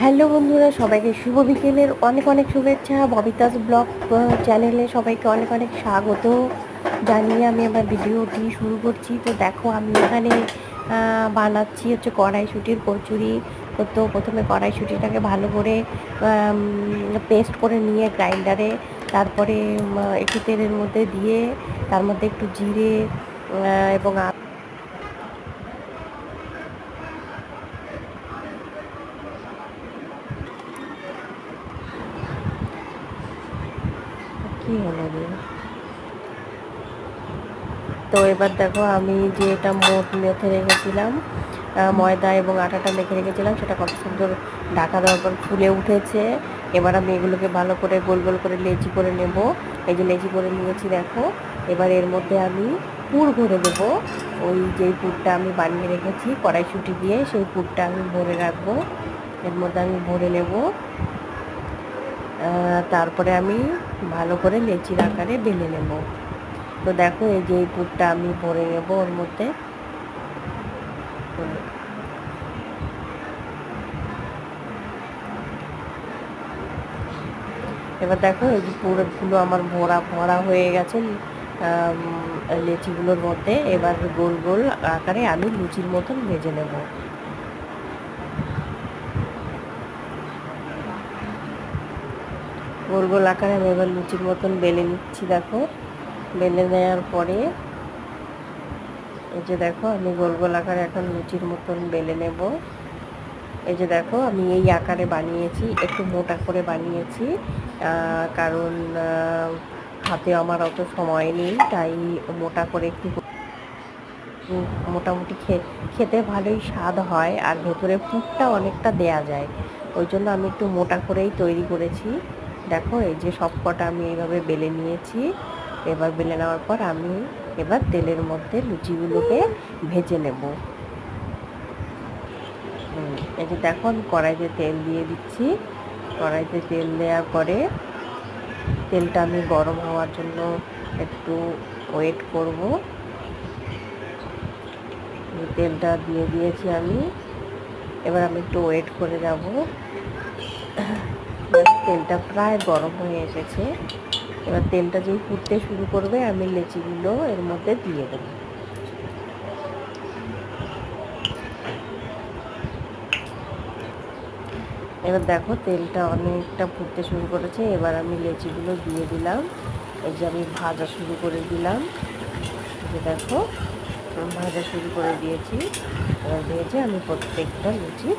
Hello বন্ধুরা, সবাইকে শুভ বিকেলের অনেক অনেক শুভেচ্ছা। ববিতাস ব্লগ চ্যানেলে সবাইকে অনেক অনেক স্বাগত জানিয়ে আমি আমার ভিডিওটি শুরু করছি। তো দেখো, আমি এখানে বানাচ্ছি হচ্ছে কড়াইশুঁটির কচুরি। তো প্রথমে কড়াইশুঁটিটাকে ভালো করে পেস্ট করে নিয়ে গ্রাইন্ডারে, তারপরে একটু তেলের মধ্যে দিয়ে তার মধ্যে একটু জিরে এবং কি হলো রে। তো এবার দেখো, আমি যে এটা মেখে রেখেছিলাম, ময়দা এবং আটাটা মেখে রেখেছিলাম, সেটা কত সুন্দর ঢাকা দেওয়ার পর ফুলে উঠেছে। এবার আমি এগুলোকে ভালো করে গোল গোল করে লেচি করে নেব। এই যে লেচি করে নিয়েছি দেখো। এবার এর মধ্যে আমি পুর ভরে দেবো। ওই যেই পুরটা আমি বানিয়ে রেখেছি কড়াইশুঁটি দিয়ে, সেই পুরটা আমি ভরে রাখবো। এর মধ্যে আমি ভরে নেব। তারপরে আমি ভালো করে লেচির আকারে বেলে নেব। তো দেখো, এই যে এই পুরটা আমি ভরে নেব ওর মধ্যে। এবার দেখো, এই যে পুরগুলো আমার ভরা ভরা হয়ে গেছে লেচিগুলোর মধ্যে। এবার গোল গোল আকারে আমি লুচির মতন ভেজে নেব। গোল গোল আকারে আমি এবার লুচির মতন বেলে নিচ্ছি দেখো। বেলে নেওয়ার পরে এই যে দেখো, আমি গোল গোল আকারে এখন লুচির মতন বেলে নেব। এই যে দেখো, আমি এই আকারে বানিয়েছি, একটু মোটা করে বানিয়েছি, কারণ হাতে আমার অত সময় নেই, তাই মোটা করে একটু মোটামুটি খেতে ভালোই স্বাদ হয়, আর ভেতরে পুরটা অনেকটা দেয়া যায়। ওই জন্য আমি একটু মোটা করেই তৈরি করেছি। দেখো, এই যে সব কটা আমি এইভাবে বেলে নিয়েছি। এবার বেলে নেওয়ার পর আমি এবার তেলের মধ্যে লুচিগুলোকে ভেজে নেব। এই যে দেখো, আমি কড়াইতে তেল দিয়ে দিচ্ছি। কড়াইতে তেল দেওয়ার পরে তেলটা আমি গরম হওয়ার জন্য একটু ওয়েট করব। তেলটা দিয়ে দিয়েছি আমি। এবার আমি একটু ওয়েট করে যাব। তেলটা প্রায় গরম হয়ে এসেছে। এবার তেলটা যেই ফুটতে শুরু করবে, আমি লেচিগুলো এর মধ্যে দিয়ে দেবো। এবার দেখো, তেলটা অনেকটা ফুটতে শুরু করেছে। এবার আমি লেচিগুলো দিয়ে দিলাম। এই যে আমি ভাজা শুরু করে দিলাম। যে দেখো, ভাজা শুরু করে দিয়েছি। এবার ভেজে আমি প্রত্যেকটা লুচি